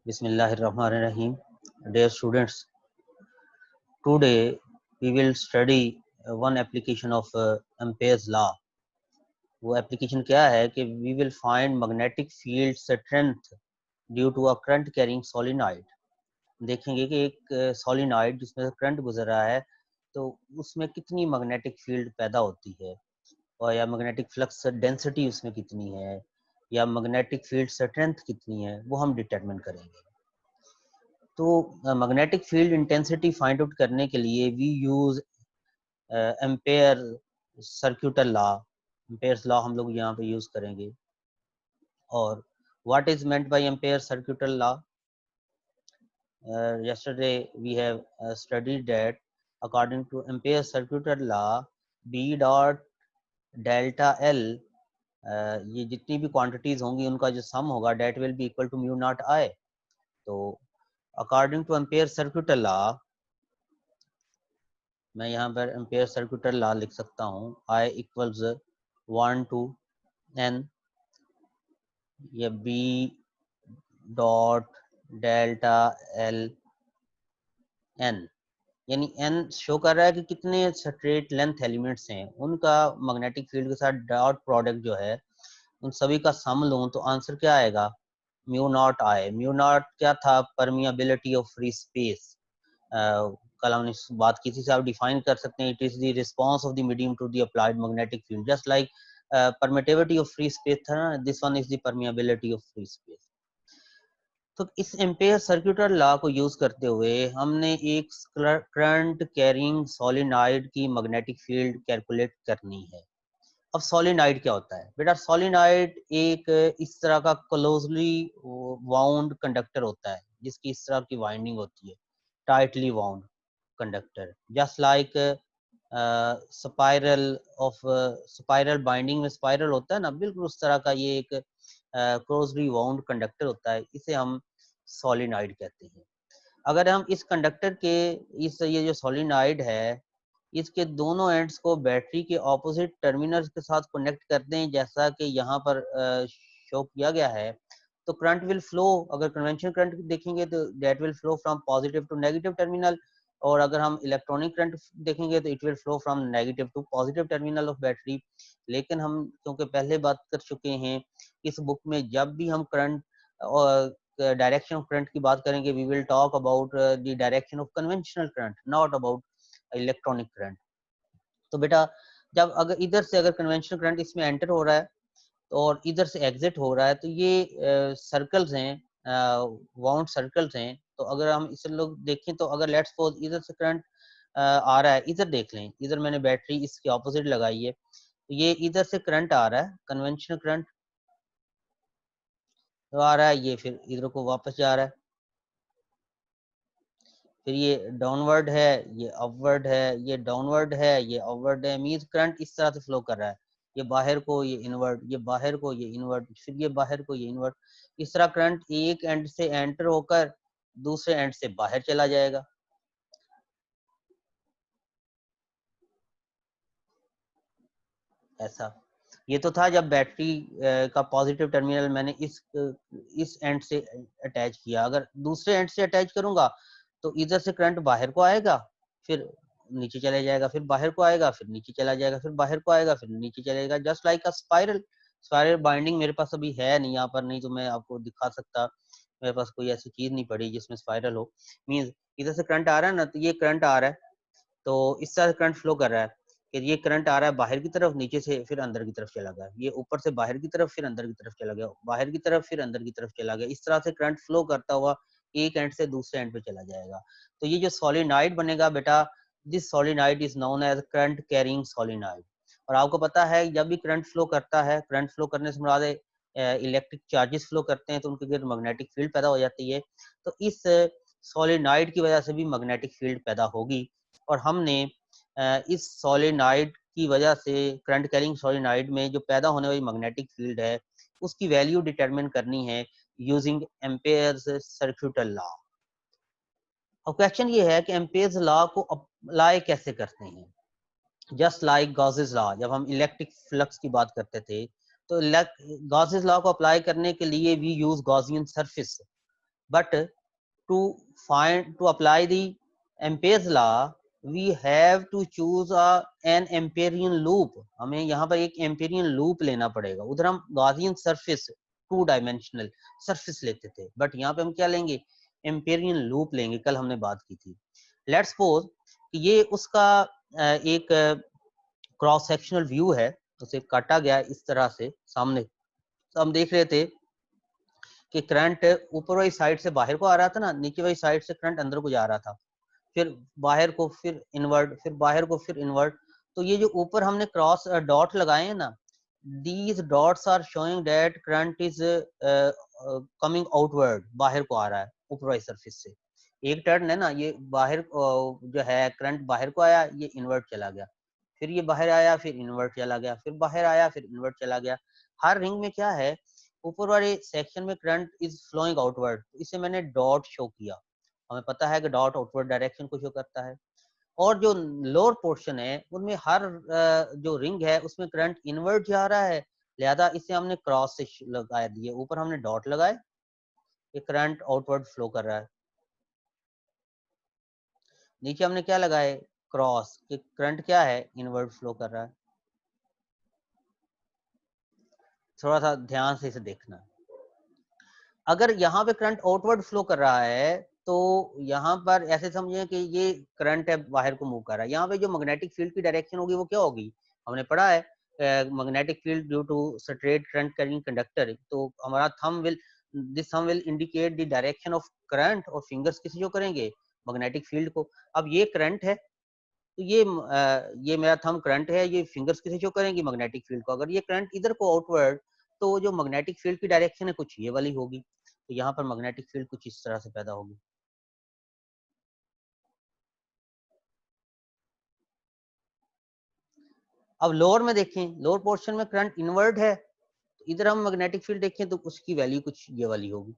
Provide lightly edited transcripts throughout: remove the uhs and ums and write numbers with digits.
Bismillahirrahmanirrahim. Dear students, today we will study one application of Ampere's law. वो application क्या है कि we will find magnetic field strength due to a current carrying solenoid. देखेंगे कि एक solenoid जिसमें current गुजर रहा है तो उसमें कितनी मैग्नेटिक फील्ड पैदा होती है और या मैग्नेटिक फ्लक्स डेंसिटी उसमें कितनी है या मैग्नेटिक फील्ड स्ट्रेंथ कितनी है वो हम डिटरमिन करेंगे। तो magnetic field intensity find out करने के लिए we use Ampere circuital law. Ampere's law हम लोग यहाँ पे यूज करेंगे। और what is meant by Ampere circuital law? yesterday we have studied that according to Ampere circuital law B dot delta L, ये जितनी भी क्वांटिटीज होंगी उनका जो सम होगा that will be equal to mu naught I। तो according to Ampere circuital law मैं यहाँ पर एम्पेयर सर्क्यूटल लॉ लिख सकता हूँ I इक्वल्स 1 to n, ये B dot delta L n, यानी n शो कर रहा है कि कितने स्ट्रेट लेंथ एलिमेंट्स हैं उनका मैग्नेटिक फील्ड के साथ डॉट प्रोडक्ट जो है उन सभी का सम लूँ तो आंसर क्या आएगा? Mu naught I। Mu naught क्या था? Permeability of free space. कल हमने बात की थी, आप डिफाइन कर सकते हैं it is the response of the medium to the applied magnetic field, just like permittivity of free space था ना, this one is the permeability of free space. तो इस एम्पेयर सर्क्यूटल लॉ को यूज करते हुए हमने एक करंट कैरिंग सोलिनॉइड की मैग्नेटिक फील्ड कैलकुलेट करनी है। अब सोलिनॉइड क्या होता है बेटा? सोलिनॉइड एक इस तरह का क्लोजली वाउंड कंडक्टर होता है जिसकी इस तरह की वाइंडिंग होती है, tightly wound conductor, just like spiral of spiral binding में स्पाइरल होता है ना, बिल्कुल उस तरह का ये एक क्लोजली वाउंड कंडक्टर होता है, इसे हम सोलिनॉइड कहते हैं। अगर हम इस कंडक्टर के ये जो सोलिनॉइड है इसके दोनों एंड्स को बैटरी के ऑपोजिट टर्मिनल्स के साथ कनेक्ट करते हैं जैसा कि यहाँ पर शो किया गया है, तो करंट विल फ्लो। अगर कन्वेंशनल करंट देखेंगे तो that will flow from positive to negative terminal, और अगर हम इलेक्ट्रॉनिक करंट देखेंगे तो it will flow from negative to positive terminal of battery. लेकिन हम क्योंकि पहले बात कर चुके हैं इस बुक में, जब भी हम करंट और डायरेक्शन ऑफ करंट की बात करेंगे we will talk about the direction of conventional current, not about electronic current. तो बेटा जब अगर इधर से अगर कन्वेंशनल करंट इसमें एंटर हो रहा है और इधर से एग्जिट हो रहा है तो ये सर्कल्स हैं, वाउंड सर्कल्स हैं। तो अगर हम इसे लोग देखें तो अगर लेट्स सपोज इधर से करंट आ रहा है, इधर देख लें, इधर मैंने बैटरी इसके ऑपोजिट लगाई है, तो ये इधर से करंट आ रहा है, कन्वेंशनल करंट तो आ रहा है, ये फिर इधर को वापस जा रहा है, फिर ये डाउनवर्ड है, ये अपवर्ड है, ये डाउनवर्ड है, ये अपवर्ड है, मींस करंट इस तरह से फ्लो कर रहा है, ये बाहर को ये इनवर्ट, ये बाहर को ये इनवर्ट, फिर ये बाहर को ये इनवर्ट। इस तरह करंट एक एंड से एंटर होकर दूसरे एंड से बाहर चला जाएगा। ऐसा ये तो था जब बैटरी का पॉजिटिव टर्मिनल मैंने इस एंड से अटैच किया। अगर दूसरे एंड से अटैच करूंगा तो इधर से करंट बाहर को आएगा, फिर नीचे चले जाएगा, फिर बाहर को आएगा, फिर नीचे चला जाएगा, फिर बाहर को आएगा, फिर नीचे चलेगा, जस्ट लाइक अ स्पाइरल। स्पाइरल बाइंडिंग मेरे पास अभी है नहीं यहाँ पर, नहीं तो मैं आपको दिखा सकता, मेरे पास कोई ऐसी चीज नहीं पड़ी जिसमें स्पाइरल हो। मीन्स इधर से करंट आ रहा है ना, तो ये करंट आ रहा है, तो इस तरह से करंट फ्लो कर रहा है कि ये करंट आ रहा है बाहर की तरफ, नीचे से फिर अंदर की तरफ चला गया, ये ऊपर से बाहर की तरफ फिर अंदर की तरफ चला गया, बाहर की तरफ फिर अंदर की तरफ चला गया, इस तरह से करंट फ्लो करता हुआ एक एंड से दूसरे एंड पे चला जाएगा। तो ये जो सोलिनॉइड बनेगा बेटा, this solenoid is known as current carrying solenoid. और आपको पता है जब भी करंट फ्लो करता है, करंट फ्लो करने से मुराद इलेक्ट्रिक चार्जेस फ्लो करते हैं तो उनके गिर्द मैग्नेटिक फील्ड पैदा हो जाती है। तो इस सोलिनॉइड की वजह से भी मैग्नेटिक फील्ड पैदा होगी, और हमने इस सोलिनॉइड की वजह से करंट कैरिंग सोलिनॉइड में जो पैदा होने वाली मैग्नेटिक फील्ड है उसकी वैल्यू डिटरमिन करनी है यूजिंग एम्पेयर्स सर्क्यूटल लॉ। अब क्वेश्चन ये है कि एम्पेयर्स लॉ को अप्लाई कैसे करते हैं? जस्ट लाइक गॉसेस लॉ, जब हम इलेक्ट्रिक फ्लक्स की बात करते थे तो गॉसेस लॉ को अप्लाई करने के लिए we use Gaussian surface. But to apply the Ampere's law we have to choose an Amperian loop. हमें यहाँ पर एक Amperian loop लेना पड़ेगा। उधर हम Gaussian surface 2 डायमेंशनल surface लेते थे, बट यहाँ पे हम क्या लेंगे, Amperian loop लेंगे। कल हमने बात की थी। लेट्स सपोज कि ये उसका एक क्रॉस सेक्शनल व्यू है, उसे काटा गया इस तरह से सामने। तो हम देख रहे थे कि करंट ऊपर वाली साइड से बाहर को आ रहा था ना, नीचे वाली साइड से करंट अंदर को जा रहा था, फिर बाहर को, फिर इनवर्ट, फिर बाहर को, फिर इनवर्ट। तो ये जो ऊपर हमने क्रॉस डॉट लगाए हैं ना, these dots are showing that current is coming outward, बाहर को आ रहा है ऊपर वाली सरफेस से। एक टर्न है ना, ये बाहर जो है करंट बाहर को आया, ये इन्वर्ट चला गया, फिर ये बाहर आया, फिर इन्वर्ट चला गया, फिर बाहर आया, फिर इन्वर्ट चला गया। हर रिंग में क्या है, ऊपर वाले सेक्शन में करंट इज फ्लोइंग आउटवर्ड, इसे मैंने डॉट शो किया। हमें पता है कि डॉट आउटवर्ड डायरेक्शन को शो करता है। और जो लोअर पोर्शन है उनमें हर जो रिंग है उसमें करंट इनवर्ट जा रहा है, लिहाजा इसे हमने क्रॉस से लगा दिए। ऊपर हमने डॉट लगाए, ये करंट आउटवर्ड फ्लो कर रहा है। नीचे हमने क्या लगाए, क्रॉस, कि करंट क्या है, इनवर्ट फ्लो कर रहा है। थोड़ा सा ध्यान से इसे देखना। अगर यहाँ पे करंट आउटवर्ड फ्लो कर रहा है तो यहाँ पर ऐसे समझें कि ये करंट है बाहर को मूव कर रहा है। यहाँ पे जो मैग्नेटिक फील्ड की डायरेक्शन होगी वो क्या होगी, हमने पढ़ा है magnetic field due to straight current carrying conductor. तो हमारा thumb will indicate the direction of current, और फिंगर्स किसे शो करेंगे, मैग्नेटिक फील्ड को। अब ये करंट है, तो ये मेरा थंब करंट है, ये फिंगर्स किसे शो करेंगी, मैग्नेटिक फील्ड को। अगर ये करंट इधर को आउटवर्ड, तो जो मैग्नेटिक फील्ड की डायरेक्शन है कुछ ये वाली होगी। तो यहाँ पर मैग्नेटिक फील्ड कुछ इस तरह से पैदा होगी। अब लोअर में देखें, लोअर पोर्शन में करंट इनवर्ट है, तो इधर हम मैग्नेटिक फील्ड देखें तो उसकी वैल्यू कुछ ये वाली होगी,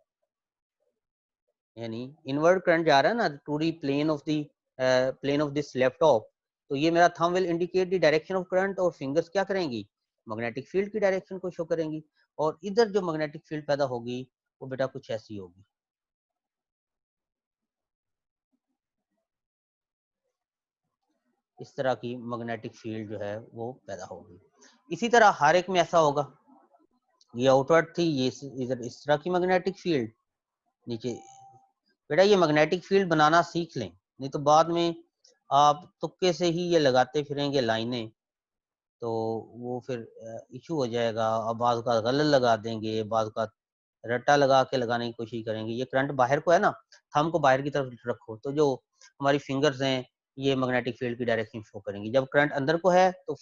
यानी इनवर्ट करंट जा रहा है ना to the plane of this laptop. तो ये मेरा thumb will indicate the direction of current, और फिंगर्स क्या करेंगी, मैग्नेटिक फील्ड की डायरेक्शन को शो करेंगी। और इधर जो मैग्नेटिक फील्ड पैदा होगी वो बेटा कुछ ऐसी होगी। इस तरह की मैग्नेटिक फील्ड जो है वो पैदा होगी। इसी तरह हर एक में ऐसा होगा। ये आउटवर्ड थी, ये इधर इस तरह की मैग्नेटिक फील्ड, नीचे। बेटा ये मैग्नेटिक फील्ड बनाना सीख लें, नहीं तो बाद में आप तुक्के से ही ये लगाते फिरेंगे लाइनें, तो वो फिर इशू हो जाएगा। अब बाद का गलत लगा देंगे, बाद का रट्टा लगा के लगाने की कोशिश करेंगे। ये करंट बाहर को है ना, थंब को बाहर की तरफ रखो, तो जो हमारी फिंगर्स हैं ये मैग्नेटिक फील्ड की डायरेक्शन शो करेंगी। जब करंट अंदर को है तो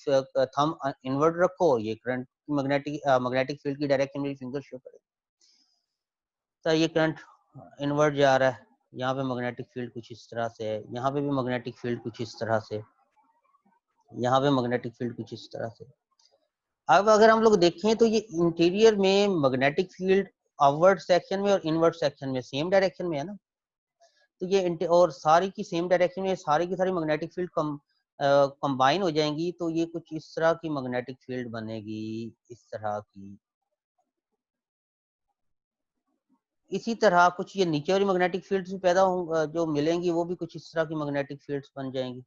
थंब इनवर्ट रखो, ये करंट मैग्नेटिक फील्ड की डायरेक्शन में फिंगर शो करेगी। तो ये करंट इनवर्ट जा रहा है, यहाँ पे मैग्नेटिक फील्ड कुछ इस तरह से है, यहाँ पे भी मैग्नेटिक फील्ड कुछ इस तरह से, यहाँ पे मैग्नेटिक फील्ड कुछ इस तरह से। अब अगर हम लोग देखें तो ये इंटीरियर में मैग्नेटिक फील्ड आउटवर्ड सेक्शन में और इनवर्ड सेक्शन में सेम डायरेक्शन में है ना, तो ये और सारी की सेम डायरेक्शन में सारी की सारी मैग्नेटिक फील्ड कंबाइन हो जाएंगी, तो ये कुछ इस तरह की मैग्नेटिक फील्ड बनेगी, इस तरह की। इसी तरह कुछ ये नीचे वाली मैग्नेटिक फील्ड्स भी पैदा होंगे, जो मिलेंगी वो भी कुछ इस तरह की मैग्नेटिक फील्ड्स बन जाएंगी।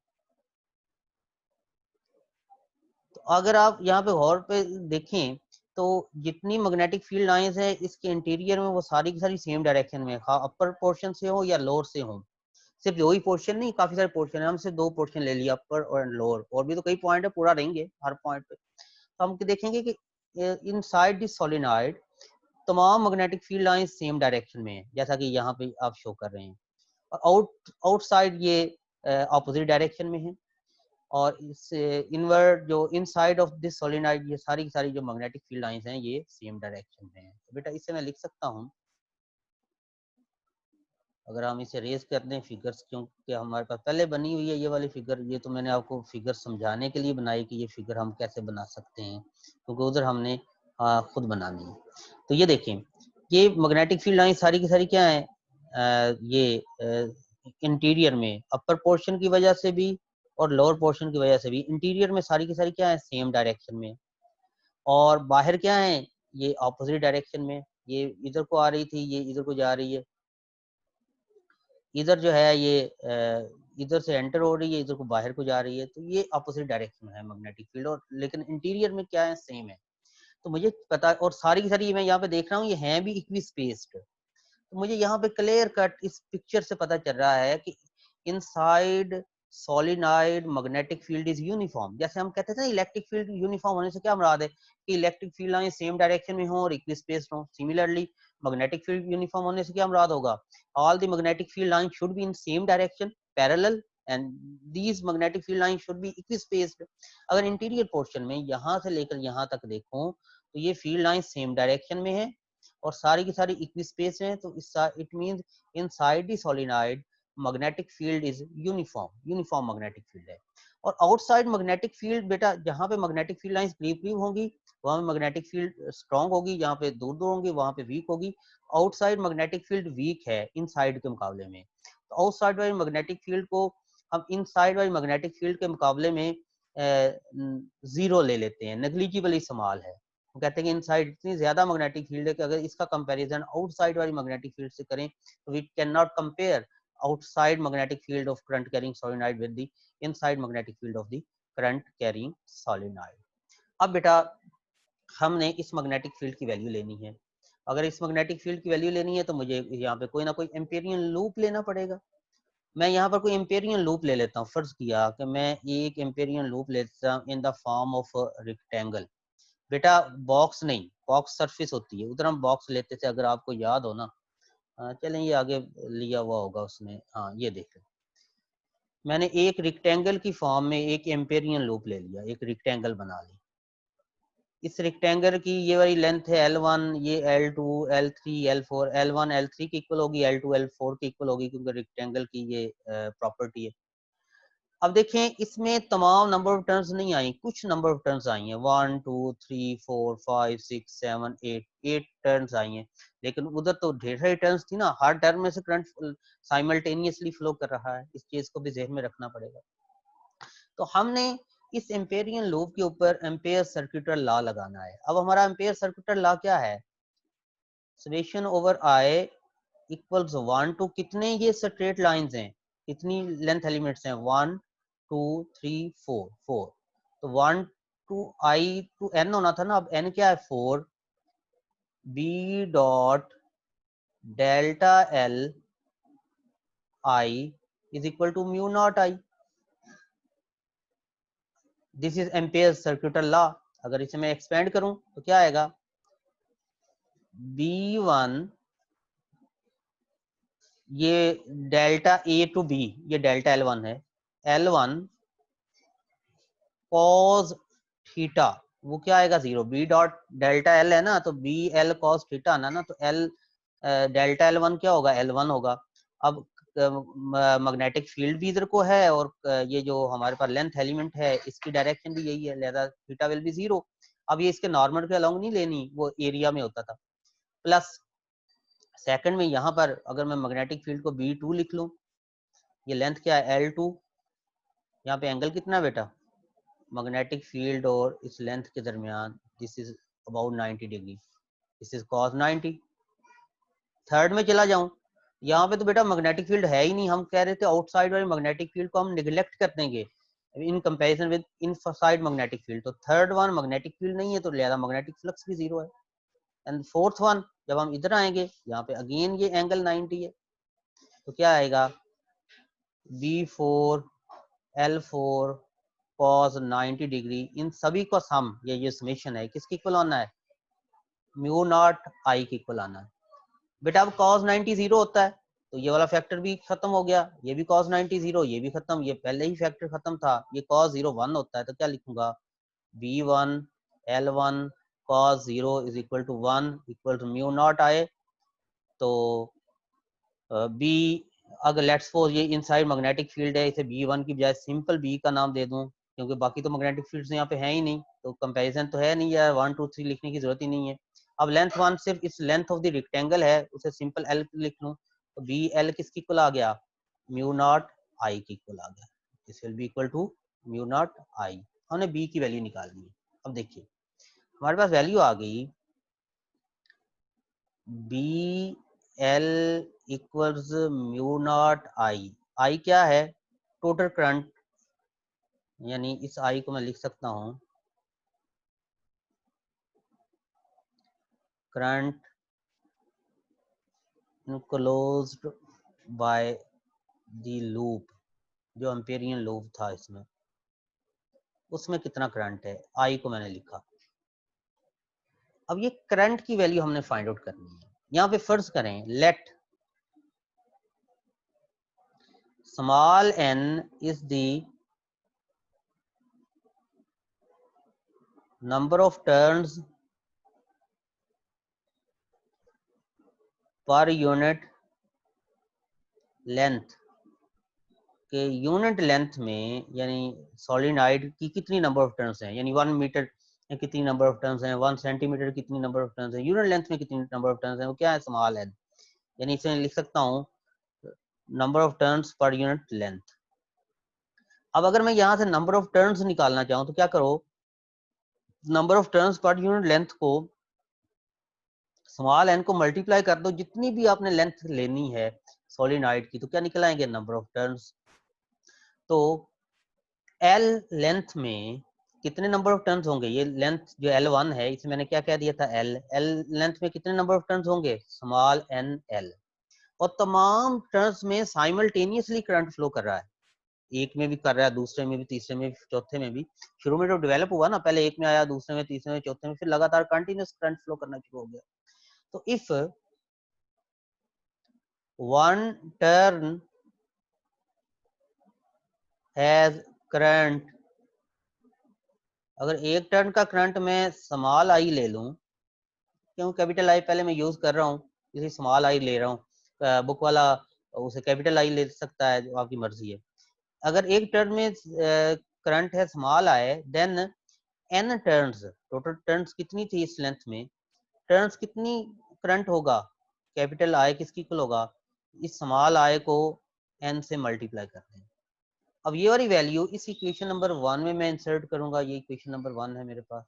तो अगर आप यहाँ पे गौर पे देखें तो जितनी मैग्नेटिक फील्ड लाइंस है इसके इंटीरियर में वो सारी की सारी सेम डायरेक्शन में, अपर पोर्शन से हो या लोअर से हो। सिर्फ दो ही पोर्शन नहीं, काफी सारे पोर्शन है, हम सिर्फ दो पोर्शन ले लिया, अपर और लोअर, और भी तो कई पॉइंट है, पूरा रहेंगे हर पॉइंट पे। तो हम देखेंगे कि इन साइड दिस सोलिनॉइड तमाम magnetic field line same direction में है, जैसा कि यहाँ पे आप शो कर रहे हैं। और आउटसाइड ये अपोजिट डायरेक्शन में है। और इस इनवर्ड जो इनसाइड ऑफ दिस सोलिनॉइड, ये सारी की सारी जो मैग्नेटिक फील्ड लाइंस हैं ये सेम डायरेक्शन में है। तो बेटा इससे मैं लिख सकता हूँ, अगर हम इसे रेज करते हैं फिगर्स, क्योंकि हमारे पास पहले बनी हुई है ये वाली फिगर, ये तो मैंने आपको फिगर समझाने के लिए बनाई कि ये फिगर हम कैसे बना सकते हैं, क्योंकि उधर हमने खुद बनानी है। तो ये देखें, ये मैग्नेटिक फील्ड लाइन सारी की सारी क्या है, ये इंटीरियर में अपर पोर्शन की वजह से भी और लोअर पोर्शन की वजह से भी इंटीरियर में सारी की सारी क्या है, सेम डायरेक्शन में। और बाहर क्या है, ये ऑपोजिट डायरेक्शन में, ये इधर को आ रही थी, ये इधर को जा रही है। इधर जो है ये इधर से एंटर हो रही है, इधर को बाहर को जा रही है, तो ये अपोजिट डायरेक्शन में है मैग्नेटिक फील्ड, और लेकिन इंटीरियर में क्या है, सेम है। तो मुझे पता, और सारी की सारी मैं यहाँ पे देख रहा हूँ ये हैं भी इक्वी स्पेस्ड। तो मुझे यहाँ पे क्लियर कट इस पिक्चर से पता चल रहा है कि inside solenoid magnetic field is uniform. जैसे हम कहते थे ना इलेक्ट्रिक फील्ड यूनिफॉर्म होने से क्या मुराद है कि electric field line same direction में हो और इक्वी स्पेस्ड हो। सिमिलरली मैग्नेटिक फील्ड यूनिफॉर्म होने से क्या मुराद होगा, all the magnetic field line should be in same direction parallel and these magnetic field line should be equi spaced. अगर interior portion में यहाँ से लेकर यहाँ तक देखो तो ये फील्ड लाइन सेम डायरेक्शन में है और सारी की सारी इक्वी स्पेस है, तो it means inside the solenoid magnetic field is uniform magnetic field है। और आउटसाइड मैग्नेटिक फील्ड बेटा, जहां पे मैग्नेटिक फील्ड लाइंस करीब करीब होंगी वहां पे मैग्नेटिक फील्ड स्ट्रांग होगी, जहां पे दूर दूर होंगी वहां पे वीक होगी। आउटसाइड मैग्नेटिक फील्ड वीक है इनसाइड के मुकाबले में, तो आउटसाइड वाली मैग्नेटिक फील्ड को हम इनसाइड वाली मैग्नेटिक फील्ड के मुकाबले में जीरो ले लेते हैं, नेग्लिजिबल इस्तेमाल है। वो कहते हैं कि इनसाइड इतनी ज्यादा मैग्नेटिक फील्ड है कि अगर इसका कंपैरिजन आउटसाइड वाली मैग्नेटिक फील्ड से करें तो we can not compare outside magnetic field of current carrying solenoid with the inside magnetic field of the current carrying solenoid। अब बेटा हमने इस मैग्नेटिक फील्ड की वैल्यू लेनी है। अगर इस मैग्नेटिक फील्ड की वैल्यू लेनी है तो मुझे यहाँ पे कोई ना कोई एम्पेरियन लूप लेना पड़ेगा। मैं यहाँ पर कोई एम्पेरियन लूप ले लेता हूँ। फर्ज किया कि मैं एक एम्पेरियन लूप लेता हूँ in the form of rectangle. बेटा बॉक्स नहीं, बॉक्स सरफेस होती है, उधर हम बॉक्स लेते थे, अगर आपको याद हो ना। चलें ये आगे लिया हुआ होगा उसने, हाँ ये देखें। मैंने एक रेक्टेंगल की फॉर्म में एक एम्पेरियन लूप ले लिया, एक रेक्टेंगल बना ली। इस रेक्टेंगल की ये वाली लेंथ है L1, ये L2, L3, L4, L1 L3 की इक्वल होगी, L2 L4 की इक्वल होगी, क्योंकि रेक्टेंगल की ये प्रॉपर्टी है। अब देखें इसमें तमाम नंबर ऑफ टर्म्स नहीं आई, कुछ नंबर ऑफ टर्म्स आई हैं, 1 2 3 4 5 6 7 8 टर्म्स आई हैं। लेकिन उधर तो ढेर सारी टर्म्स थी ना, हर टर्म में से करंट साइमल्टेनियसली फ्लो कर रहा है, इस चीज को भी ज़हन में रखना पड़ेगा। तो हमने इस एम्पेरियन लूप के ऊपर एम्पेयर सर्कुलर लॉ लगाना है। अब हमारा एम्पेयर सर्कुलर लॉ क्या है, summation over I equals 1 to कितने ये स्ट्रेट लाइंस हैं, कितनी लेंथ एलिमेंट्स हैं, 1 2 3 4 4। तो 1 टू आई टू एन होना था ना, अब एन क्या है 4। B dot delta L I is equal to mu naught I. This is Ampere circular law. अगर इसे मैं एक्सपेंड करूं तो क्या आएगा, B1 ये डेल्टा ए टू बी, ये डेल्टा L1 है, L1 कॉस थीटा, वो क्या आएगा 0। बी डॉट डेल्टा एल है ना, तो बी एल कॉस थीटा आना ना, तो एल डेल्टा L1 क्या होगा, L1 होगा। अब मैग्नेटिक फील्ड भी इधर को है और ये जो हमारे पास लेंथ एलिमेंट है इसकी डायरेक्शन भी यही है, लिहाजा थीटा विल बी 0। अब ये इसके नॉर्मल के अलोंग नहीं लेनी, वो एरिया में होता था। प्लस सेकंड में यहाँ पर अगर मैं मैग्नेटिक फील्ड को B2 लिख लूँ, ये लेंथ क्या है L2, यहाँ पे एंगल कितना है बेटा, मैग्नेटिक फील्ड और इस लेंथ के दरमियान this is about 90 degree, this is cos 90। Third में चला जाऊं, यहाँ पे तो बेटा मैग्नेटिक फील्ड है ही नहीं, हम कह रहे थे आउटसाइड वाली मैग्नेटिक फील्ड को हम निगलेक्ट कर देंगे in comparison with inside magnetic field. तो थर्ड वन मैग्नेटिक फील्ड नहीं है, तो लिहाजा मैग्नेटिक फ्लक्स भी 0 है। एंड फोर्थ वन, जब हम इधर आएंगे यहाँ पे अगेन ये एंगल 90 है, तो क्या आएगा B4 L4 cos 90 डिग्री, इन सभी को सम, ये समेशन है किसकी इक्वल आना है, म्यू नॉट आई की इक्वल आना है। बेटा अब cos 90 0 होता है, तो ये वाला फैक्टर भी खत्म हो गया, ये भी cos 90 0, ये भी खत्म, ये पहले ही फैक्टर खत्म था, ये cos 0 1 होता है, तो क्या लिखूंगा B1 L1 cos 0 is equal to 1 equal to mu naught I. तो बी, अगर लेट्स सपोज ये इनसाइड मैग्नेटिक फील्ड है, इसे B1 की बजाय सिंपल B का नाम दे दूं, क्योंकि बाकी तो मैग्नेटिक फील्ड्स यहाँ पे हैं ही नहीं, तो कंपैरिजन तो है नहीं यार, 1 2 3 लिखने की जरूरत ही नहीं है। अब लेंथ 1 सिर्फ इस लेंथ ऑफ द रेक्टेंगल है, उसे सिंपल L लिख लूं, तो बी एल किसकी इक्वल आ गया, म्यू नॉट आई की इक्वल आ गया, this will be equal to mu naught I. हमने बी की वैल्यू निकालनी है। अब देखिए हमारे पास वैल्यू आ गई, B L equals mu naught I. I क्या है? टोटल करंट, यानी इस आई को मैं लिख सकता हूं current enclosed by the loop, जो एम्पेरियन लूप था इसमें, उसमें कितना करंट है, आई को मैंने लिखा। अब ये करंट की वैल्यू हमने फाइंड आउट करनी है। यहाँ पे फर्ज करें let small n is the number of turns per unit length, के यूनिट लेंथ में, यानी सोलिनॉइड की कितनी नंबर ऑफ टर्न्स हैं, यानी 1 मीटर में कितनी नंबर ऑफ टर्न्स हैं, 1 सेंटीमीटर कितनी नंबर ऑफ टर्न्स हैं, यूनिट लेंथ में कितनी नंबर ऑफ टर्न्स हैं, वो क्या है? Small n। यानी इसे लिख सकता हूँ number of turns per unit length. अब अगर मैं यहाँ से नंबर ऑफ टर्न्स निकालना चाहूँ तो क्या करो, number of turns per unit length को स्मॉल n को मल्टीप्लाई कर दो, जितनी भी आपने लेंथ लेनी है सोलिनॉइड की, तो क्या निकल आएंगे? Number of turns. तो L लेंथ में कितने नंबर ऑफ टर्न्स होंगे? ये लेंथ जो L1 है, इसे मैंने क्या कह दिया था? L लेंथ में कितने नंबर ऑफ टर्न्स होंगे? Small n L। और तमाम टर्न्स में साइमल्टेनियसली करंट फ्लो कर रहा है, एक में भी कर रहा है, दूसरे में भी, तीसरे में भी, चौथे में भी। शुरू में जो डेवलप हुआ ना, पहले एक में आया, दूसरे में, तीसरे में, चौथे में, फिर लगातार कंटिन्यूस करंट फ्लो करना शुरू हो गया। तो if one turn has current, अगर एक टर्न का करंट मैं स्मॉल आई ले लूं, क्यों कैपिटल आई पहले मैं यूज कर रहा हूँ, इसे स्मॉल आई ले रहा हूँ, बुक वाला उसे कैपिटल आई ले सकता है, जो आपकी मर्जी है। अगर एक टर्न में करंट है small I, then n turns, total turns कितनी थी इस लेंथ में, टर्न्स कितनी करंट होगा, कैपिटल आई किसकी इक्वल होगा? इस स्मॉल आई को n से मल्टीप्लाई करते हैं। अब ये वाली वैल्यू इस इक्वेशन नंबर 1 में मैं इंसर्ट करूंगा, ये इक्वेशन नंबर 1 है मेरे पास।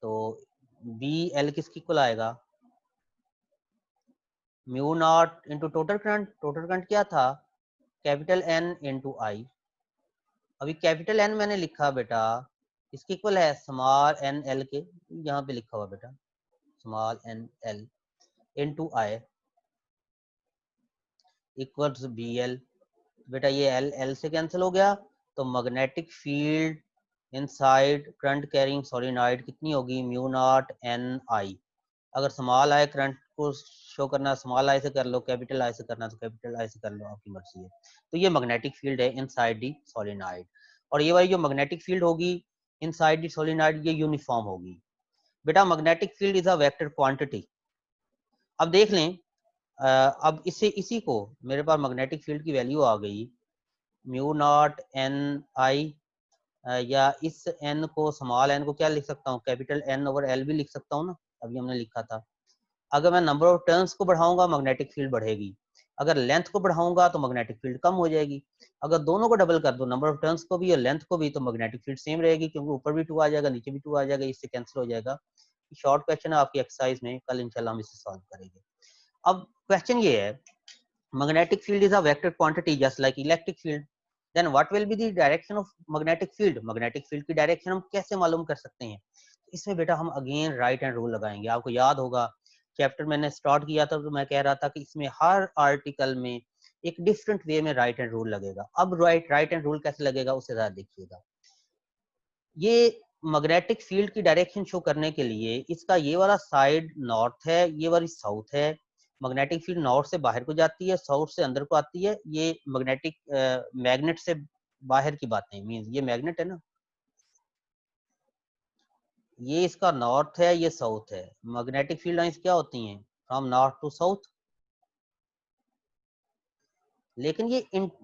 तो बी एल किसकी इक्वल आएगा? Mu naught into total current, total current क्या था? कैपिटल एन इंटू आई। अभी कैपिटल एन मैंने लिखा बेटा, इसकी इक्वल है स्मॉल एन एल के, यहाँ पे लिखा हुआ बेटा small N L into I equals B L. बेटा ये एल एल से कैंसिल हो गया, तो magnetic field inside current carrying solenoid कितनी होगी? म्यू नॉट एन आई। अगर स्मॉल आई करंट को शो करना स्मॉल आई से कर लो, कैपिटल आई से करना तो कैपिटल आई से कर लो, आपकी मर्जी है। तो ये मैग्नेटिक फील्ड है इनसाइड दी सोलिनॉइड, और ये वाली जो मैग्नेटिक फील्ड होगी इनसाइड दी सोलिनॉइड, ये यूनिफॉर्म होगी। बेटा magnetic field is a vector quantity. अब देख लें, अब इससे इसी को, मेरे पास मैग्नेटिक फील्ड की वैल्यू आ गई म्यू नॉट एन आई, या इस एन को, स्मॉल एन को क्या लिख सकता हूँ? कैपिटल एन ओवर एल भी लिख सकता हूँ ना, अभी हमने लिखा था। अगर मैं नंबर ऑफ टर्न्स को बढ़ाऊंगा मैग्नेटिक फील्ड बढ़ेगी, अगर लेंथ को बढ़ाऊंगा तो मैग्नेटिक फील्ड कम हो जाएगी। अगर दोनों को डबल कर दो, नंबर ऑफ टर्न्स को भी और लेंथ को भी, तो मैग्नेटिक फील्ड सेम रहेगी, क्योंकि ऊपर भी 2 आ जाएगा, नीचे भी 2 आ जाएगा, इससे कैंसिल हो जाएगा। शॉर्ट क्वेश्चन है आपकी एक्सरसाइज में, कल इंशाल्लाह हम इसे सॉल्व करेंगे। अब क्वेश्चन ये है, magnetic field is a vector quantity just like electric field, then what will be the direction of magnetic field? magnetic field की डायरेक्शन हम कैसे मालूम कर सकते हैं? इसमें बेटा हम अगेन राइट हैंड रूल लगाएंगे। आपको याद होगा चैप्टर मैंने स्टार्ट किया था तो मैं कह रहा था कि इसमें हर आर्टिकल में एक डिफरेंट वे में राइट हैंड रूल लगेगा। अब राइट हैंड रूल कैसे लगेगा उसे जरा देखिएगा। ये मैग्नेटिक फील्ड की डायरेक्शन शो करने के लिए इसका ये वाला साइड नॉर्थ है, ये वाली साउथ है। मैग्नेटिक फील्ड नॉर्थ से बाहर को जाती है, साउथ से अंदर को आती है। ये मैग्नेटिक मैग्नेट से बाहर की बातें, मींस ये मैग्नेट है ना, ये इसका नॉर्थ है, ये साउथ है। मैग्नेटिक फील्ड लाइंस क्या होती हैं? From north to south. लेकिन ये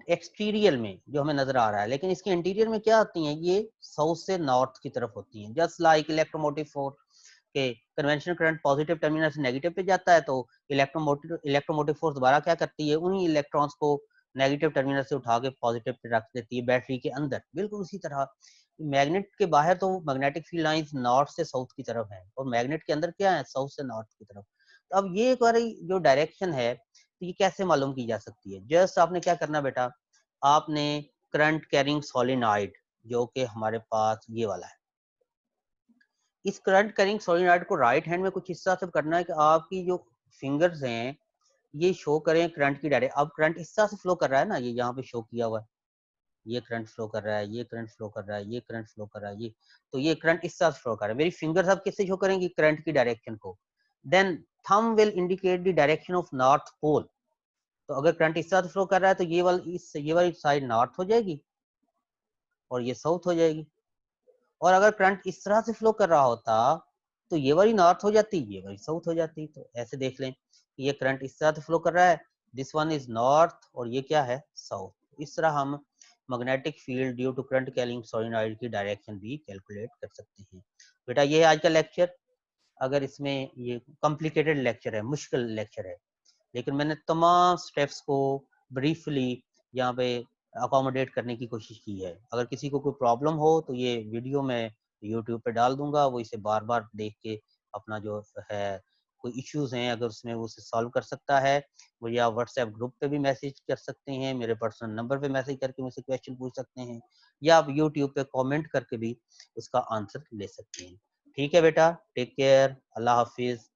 एक्सटीरियर में जो हमें नजर आ रहा है, लेकिन इसके इंटीरियर में क्या होती हैं? ये साउथ से नॉर्थ की तरफ होती हैं। जस्ट लाइक इलेक्ट्रोमोटिव फोर्स के कन्वेंशनल करंट पॉजिटिव टर्मिनल से नेगेटिव पे जाता है, तो इलेक्ट्रोमोटिव फोर्स दोबारा क्या करती है? उन्हीं इलेक्ट्रॉन्स को नेगेटिव टर्मिनल से उठा के पॉजिटिव पे रख देती है बैटरी के अंदर। बिल्कुल उसी तरह मैग्नेट के बाहर तो मैग्नेटिक फील्ड लाइंस नॉर्थ से साउथ की तरफ है, और मैग्नेट के अंदर क्या है? साउथ से नॉर्थ की तरफ। अब ये एक बारी जो डायरेक्शन है तो ये कैसे मालूम की जा सकती है? जस्ट आपने क्या करना बेटा, आपने करंट कैरिंग सोलेनॉइड जो कि हमारे पास ये वाला है, इस करंट कैरिंग सोलेनॉइड को राइट हैंड में कुछ इस तरह से करना है कि आपकी जो फिंगर्स हैं ये शो करें करंट की डायरेक्ट। अब करंट इस तरह से फ्लो कर रहा है ना, ये यहाँ पे शो किया हुआ है, ये करंट फ्लो कर रहा है, ये करंट फ्लो कर रहा है, ये करंट फ्लो कर रहा है, ये तो ये करंट इस तरह से फ्लो कर रहा है। मेरी फिंगर्स अब किससे शो करेंगी? करंट की डायरेक्शन को। Then thumb will indicate the direction of north pole. तो अगर करंट इस तरह से फ्लो कर रहा है तो ये वाली साइड नॉर्थ हो जाएगी और ये साउथ हो जाएगी। और अगर करंट इस तरह से फ्लो कर रहा होता तो ये वाली नॉर्थ हो जाती, ये वाली साउथ हो जाती। तो ऐसे देख लें कि ये करंट इस तरह से फ्लो कर रहा है, दिस वन इज नॉर्थ और ये क्या है? साउथ। इस तरह हम magnetic field due to current carrying solenoid की डायरेक्शन भी कैलकुलेट कर सकते हैं। बेटा ये है आज का लेक्चर। अगर इसमें ये कॉम्प्लिकेटेड लेक्चर है, मुश्किल लेक्चर है, लेकिन मैंने तमाम स्टेप्स को ब्रीफली यहाँ पे अकोमोडेट करने की कोशिश की है। अगर किसी को कोई प्रॉब्लम हो तो ये वीडियो मैं यूट्यूब पे डाल दूंगा, वो इसे बार बार देख के अपना जो है कोई इश्यूज हैं अगर उसमें वो उसे सॉल्व कर सकता है। वो या व्हाट्सएप ग्रुप पे भी मैसेज कर सकते हैं, मेरे पर्सनल नंबर पे मैसेज करके मुझसे क्वेश्चन पूछ सकते हैं, या आप यूट्यूब पे कमेंट करके भी उसका आंसर ले सकते हैं। ठीक है बेटा, टेक केयर, अल्लाह हाफिज।